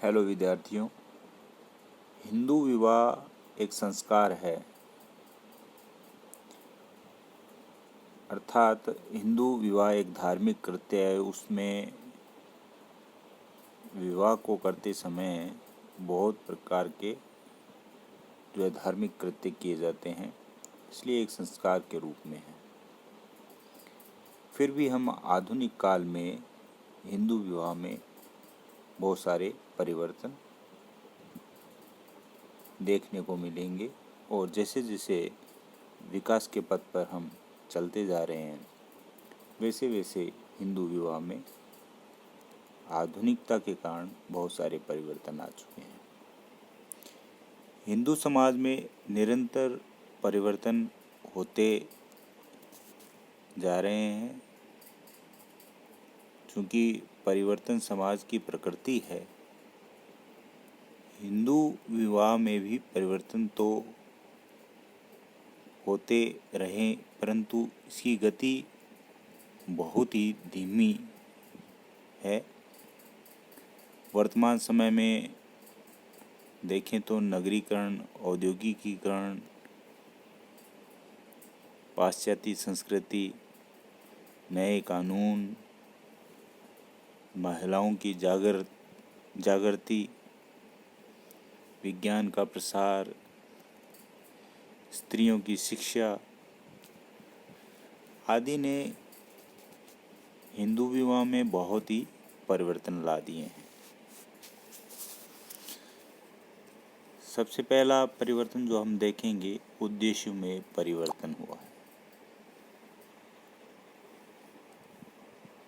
Hello विद्यार्थियों। हिंदू विवाह एक संस्कार है, अर्थात हिंदू विवाह एक धार्मिक कृत्य है। उसमें विवाह को करते समय बहुत प्रकार के जो है धार्मिक कृत्य किए जाते हैं, इसलिए एक संस्कार के रूप में है। फिर भी हम आधुनिक काल में हिंदू विवाह में बहुत सारे परिवर्तन देखने को मिलेंगे और जैसे जैसे विकास के पथ पर हम चलते जा रहे हैं, वैसे वैसे हिंदू विवाह में आधुनिकता के कारण बहुत सारे परिवर्तन आ चुके हैं। हिंदू समाज में निरंतर परिवर्तन होते जा रहे हैं, क्योंकि परिवर्तन समाज की प्रकृति है। हिंदू विवाह में भी परिवर्तन तो होते रहे, परंतु इसकी गति बहुत ही धीमी है। वर्तमान समय में देखें तो नगरीकरण, औद्योगिकीकरण, पाश्चात्य संस्कृति, नए कानून, महिलाओं की जागृति, विज्ञान का प्रसार, स्त्रियों की शिक्षा आदि ने हिंदू विवाह में बहुत ही परिवर्तन ला दिए हैं। सबसे पहला परिवर्तन जो हम देखेंगे, उद्देश्य में परिवर्तन हुआ है।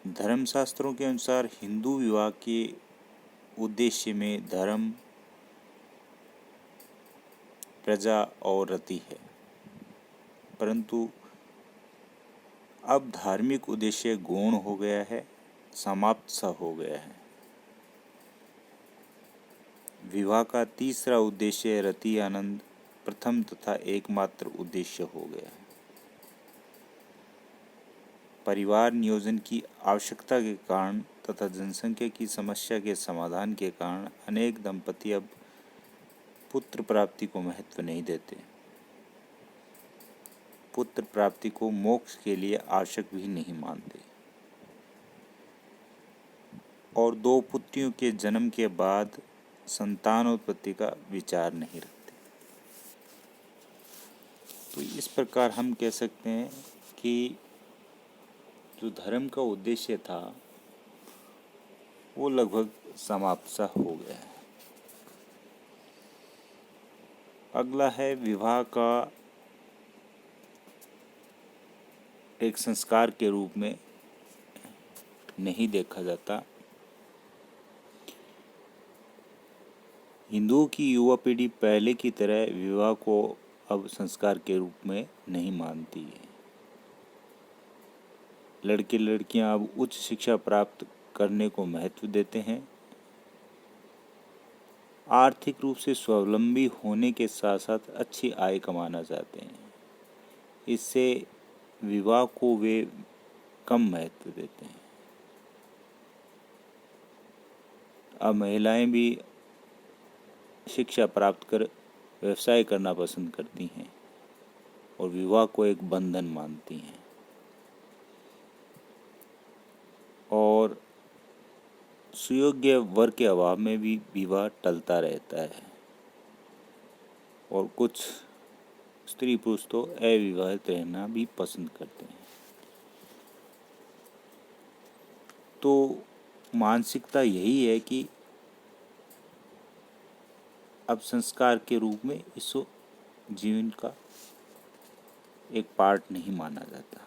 धर्मशास्त्रों के अनुसार हिंदू विवाह के उद्देश्य में धर्म, प्रजा और रति है, परंतु अब धार्मिक उद्देश्य गौण हो गया है, समाप्त सा हो गया है। विवाह का तीसरा उद्देश्य रति आनंद प्रथम तथा एकमात्र उद्देश्य हो गया है। परिवार नियोजन की आवश्यकता के कारण तथा जनसंख्या की समस्या के समाधान के कारण अनेक दंपति अब पुत्र प्राप्ति को महत्व नहीं देते। पुत्र प्राप्ति को मोक्ष के लिए आवश्यक भी नहीं मानते और दो पुत्रियों के जन्म के बाद संतानोत्पत्ति का विचार नहीं रखते। तो इस प्रकार हम कह सकते हैं कि जो धर्म का उद्देश्य था वो लगभग समाप्त सा हो गया है। अगला है, विवाह का एक संस्कार के रूप में नहीं देखा जाता। हिंदुओं की युवा पीढ़ी पहले की तरह विवाह को अब संस्कार के रूप में नहीं मानती है। लड़के लड़कियां अब उच्च शिक्षा प्राप्त करने को महत्व देते हैं। आर्थिक रूप से स्वावलंबी होने के साथ साथ अच्छी आय कमाना चाहते हैं। इससे विवाह को वे कम महत्व देते हैं। अब महिलाएं भी शिक्षा प्राप्त कर व्यवसाय करना पसंद करती हैं और विवाह को एक बंधन मानती हैं और सुयोग्य वर के अभाव में भी विवाह टलता रहता है और कुछ स्त्री पुरुष तो अविवाहित रहना भी पसंद करते हैं। तो मानसिकता यही है कि अब संस्कार के रूप में इसको जीवन का एक पार्ट नहीं माना जाता।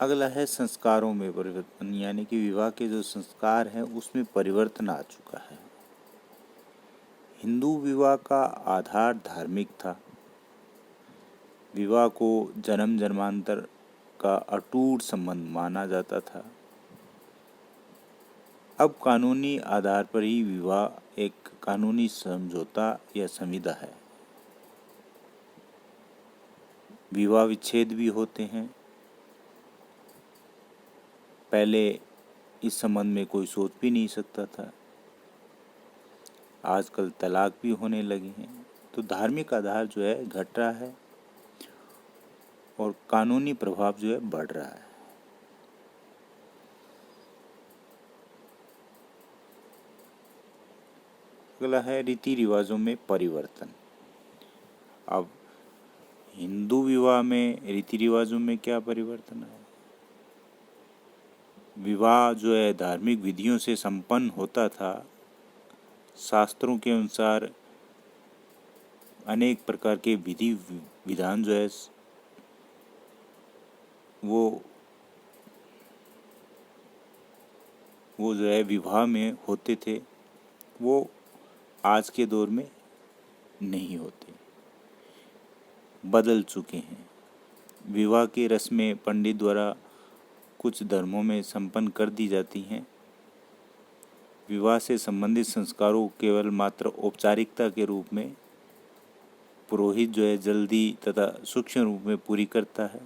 अगला है संस्कारों में परिवर्तन, यानी कि विवाह के जो संस्कार हैं उसमें परिवर्तन आ चुका है। हिंदू विवाह का आधार धार्मिक था। विवाह को जन्म जन्मांतर का अटूट संबंध माना जाता था। अब कानूनी आधार पर ही विवाह एक कानूनी समझौता या संविदा है। विवाह विच्छेद भी होते हैं। पहले इस संबंध में कोई सोच भी नहीं सकता था। आजकल तलाक भी होने लगे हैं। तो धार्मिक आधार जो है घट रहा है और कानूनी प्रभाव जो है बढ़ रहा है। अगला है रीति रिवाजों में परिवर्तन। अब हिंदू विवाह में रीति रिवाजों में क्या परिवर्तन है? विवाह जो है धार्मिक विधियों से संपन्न होता था। शास्त्रों के अनुसार अनेक प्रकार के विधि विधान जो है वो जो है विवाह में होते थे, वो आज के दौर में नहीं होते, बदल चुके हैं। विवाह की रस्में पंडित द्वारा कुछ धर्मों में संपन्न कर दी जाती हैं। विवाह से संबंधित संस्कारों केवल मात्र औपचारिकता के रूप में पुरोहित जो है जल्दी तथा सूक्ष्म रूप में पूरी करता है।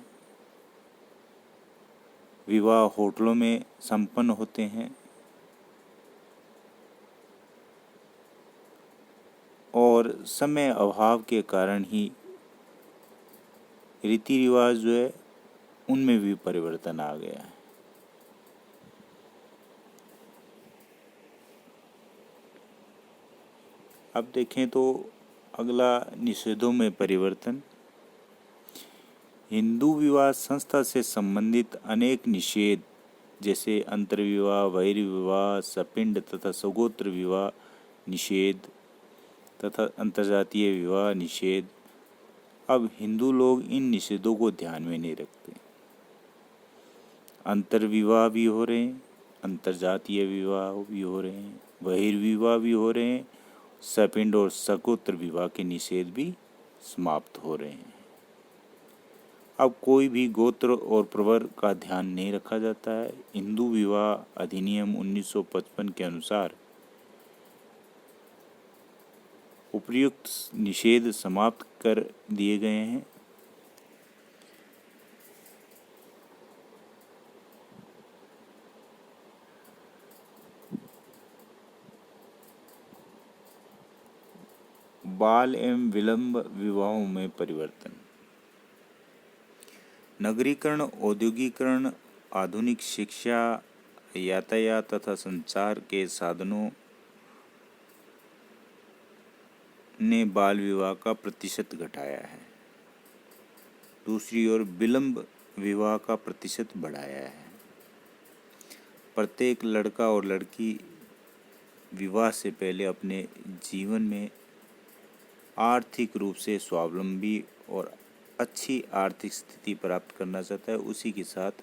विवाह होटलों में संपन्न होते हैं और समय अभाव के कारण ही रीति रिवाज जो है उनमें भी परिवर्तन आ गया है। अब देखें तो अगला निषेधों में परिवर्तन। हिंदू विवाह संस्था से संबंधित अनेक निषेध जैसे अंतर्विवाह, बहिर्विवाह, सपिंड तथा सगोत्र विवाह निषेध तथा अंतर्जातीय विवाह निषेध, अब हिंदू लोग इन निषेधों को ध्यान में नहीं रखते। अंतर्विवाह भी हो रहे हैं, अंतर्जातीय विवाह भी हो रहे हैं, बहिर्विवाह भी हो रहे हैं, सपिंड और सगोत्र विवाह के निषेध भी समाप्त हो रहे हैं। अब कोई भी गोत्र और प्रवर का ध्यान नहीं रखा जाता है। हिंदू विवाह अधिनियम 1955 के अनुसार उपर्युक्त निषेध समाप्त कर दिए गए हैं। बाल एवं विलंब विवाहों में परिवर्तन। नगरीकरण, औद्योगिकरण, आधुनिक शिक्षा, यातायात तथा संचार के साधनों ने बाल विवाह का प्रतिशत घटाया है। दूसरी ओर विलंब विवाह का प्रतिशत बढ़ाया है। प्रत्येक लड़का और लड़की विवाह से पहले अपने जीवन में आर्थिक रूप से स्वावलंबी और अच्छी आर्थिक स्थिति प्राप्त करना चाहता है। उसी के साथ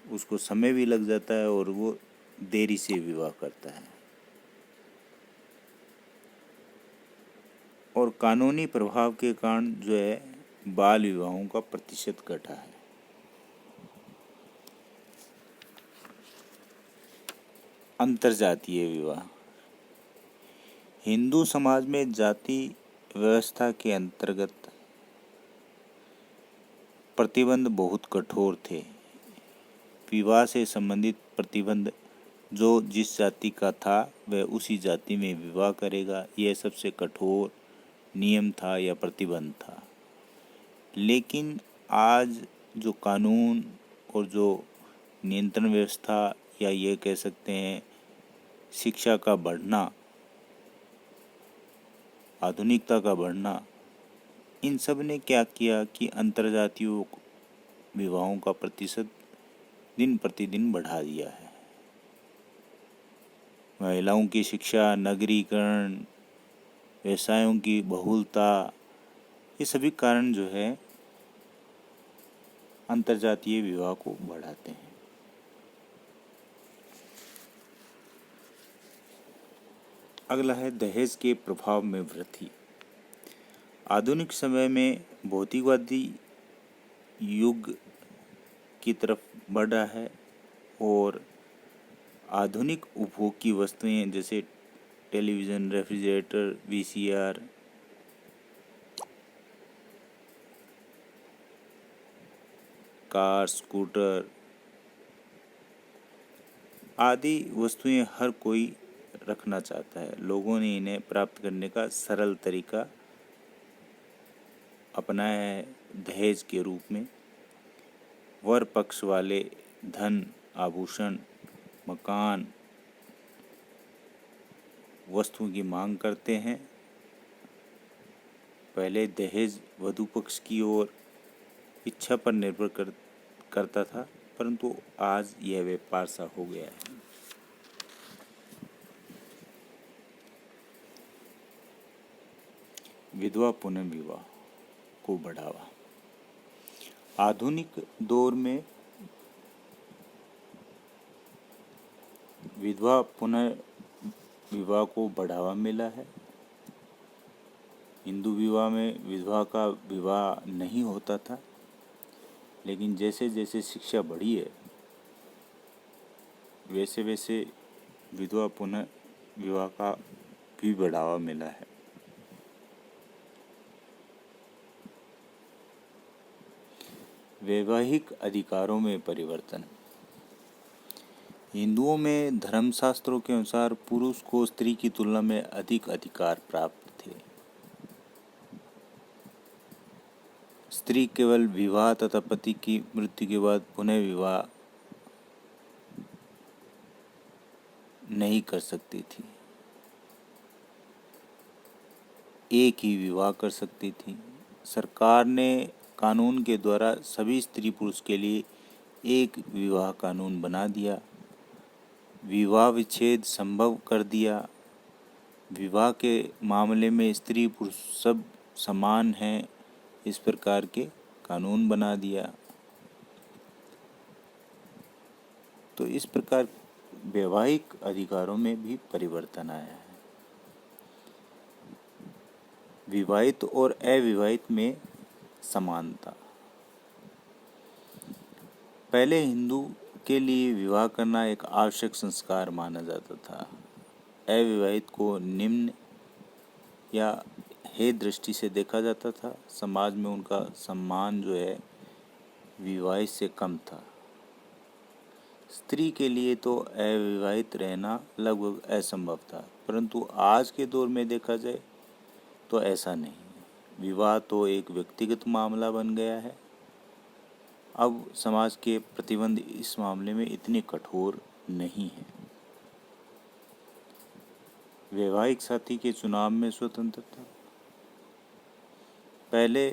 उसको समय भी लग जाता है और वो देरी से विवाह करता है। और कानूनी प्रभाव के कारण जो है बाल विवाहों का प्रतिशत घटा है। अंतर्जातीय विवाह। हिंदू समाज में जाति व्यवस्था के अंतर्गत प्रतिबंध बहुत कठोर थे। विवाह से संबंधित प्रतिबंध जो जिस जाति का था वह उसी जाति में विवाह करेगा, यह सबसे कठोर नियम था या प्रतिबंध था। लेकिन आज जो कानून और जो नियंत्रण व्यवस्था या ये कह सकते हैं शिक्षा का बढ़ना, आधुनिकता का बढ़ना, इन सब ने क्या किया कि अंतर्जातीय विवाहों का प्रतिशत दिन प्रतिदिन बढ़ा दिया है। महिलाओं की शिक्षा, नगरीकरण, व्यवसायों की बहुलता, ये सभी कारण जो है अंतर्जातीय विवाह को बढ़ाते हैं। अगला है दहेज के प्रभाव में वृद्धि। आधुनिक समय में भौतिकवादी युग की तरफ बढ़ रहा है और आधुनिक उपभोग की वस्तुएं जैसे television, refrigerator, VCR, car, scooter, आदि वस्तुएं हर कोई रखना चाहता है। लोगों ने इन्हें प्राप्त करने का सरल तरीका अपनाया है दहेज के रूप में। वर पक्ष वाले धन, आभूषण, मकान, वस्तुओं की मांग करते हैं। पहले दहेज वधू पक्ष की ओर इच्छा पर निर्भर करता था, परंतु आज यह व्यापार सा हो गया है। विधवा पुनर्विवाह को बढ़ावा। आधुनिक दौर में विधवा पुनर्विवाह को बढ़ावा मिला है। हिंदू विवाह में विधवा का विवाह नहीं होता था, लेकिन जैसे जैसे शिक्षा बढ़ी है वैसे वैसे विधवा पुनर्विवाह का भी बढ़ावा मिला है। वैवाहिक अधिकारों में परिवर्तन। हिंदुओं में धर्मशास्त्रों के अनुसार पुरुष को स्त्री की तुलना में अधिक अधिकार प्राप्त थे। स्त्री केवल विवाह तथा पति की मृत्यु के बाद पुनः विवाह नहीं कर सकती थी, एक ही विवाह कर सकती थी। सरकार ने कानून के द्वारा सभी स्त्री पुरुष के लिए एक विवाह कानून बना दिया, विवाह विच्छेद संभव कर दिया। विवाह के मामले में स्त्री पुरुष सब समान हैं, इस प्रकार के कानून बना दिया। तो इस प्रकार वैवाहिक अधिकारों में भी परिवर्तन आया है। विवाहित और अविवाहित में समानता। पहले हिंदू के लिए विवाह करना एक आवश्यक संस्कार माना जाता था। अविवाहित को निम्न या हे दृष्टि से देखा जाता था। समाज में उनका सम्मान जो है विवाहित से कम था। स्त्री के लिए तो अविवाहित रहना लगभग असंभव था, परंतु आज के दौर में देखा जाए तो ऐसा नहीं। विवाह तो एक व्यक्तिगत मामला बन गया है। अब समाज के प्रतिबंध इस मामले में इतने कठोर नहीं है। वैवाहिक साथी के चुनाव में स्वतंत्रता। पहले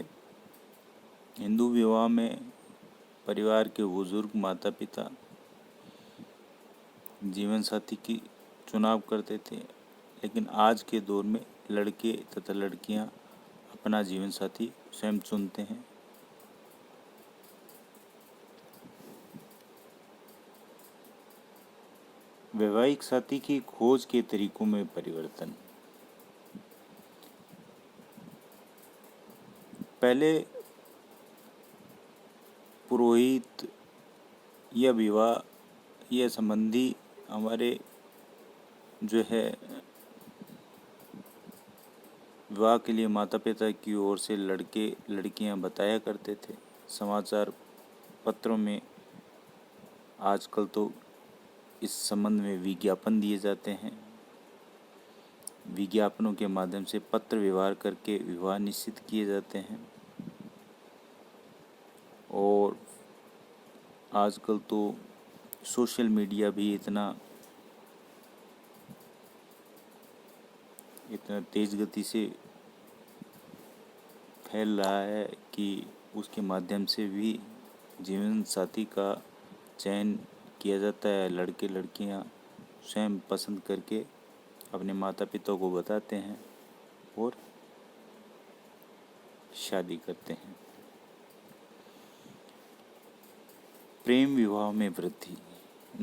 हिंदू विवाह में परिवार के बुजुर्ग माता पिता जीवन साथी की चुनाव करते थे, लेकिन आज के दौर में लड़के तथा लड़कियां अपना जीवन साथी स्वयं चुनते हैं। वैवाहिक साथी की खोज के तरीकों में परिवर्तन। पहले पुरोहित या विवाह या संबंधी हमारे जो है विवाह के लिए माता पिता की ओर से लड़के लड़कियां बताया करते थे। समाचार पत्रों में आजकल तो इस संबंध में विज्ञापन दिए जाते हैं। विज्ञापनों के माध्यम से पत्र व्यवहार करके विवाह निश्चित किए जाते हैं। और आजकल तो सोशल मीडिया भी इतना तेज गति से फैल रहा है कि उसके माध्यम से भी जीवन साथी का चयन किया जाता है। लड़के लड़कियां स्वयं पसंद करके अपने माता पिता को बताते हैं और शादी करते हैं। प्रेम विवाह में वृद्धि।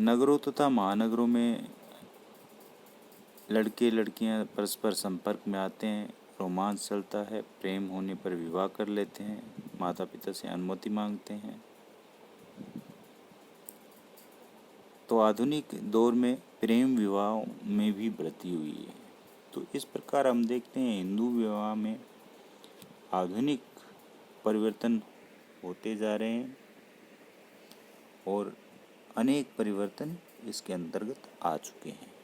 नगरों तथा महानगरों में लड़के लड़कियां परस्पर संपर्क में आते हैं, रोमांस चलता है, प्रेम होने पर विवाह कर लेते हैं, माता पिता से अनुमति मांगते हैं। तो आधुनिक दौर में प्रेम विवाह में भी वृद्धि हुई है। तो इस प्रकार हम देखते हैं हिंदू विवाह में आधुनिक परिवर्तन होते जा रहे हैं और अनेक परिवर्तन इसके अंतर्गत आ चुके हैं।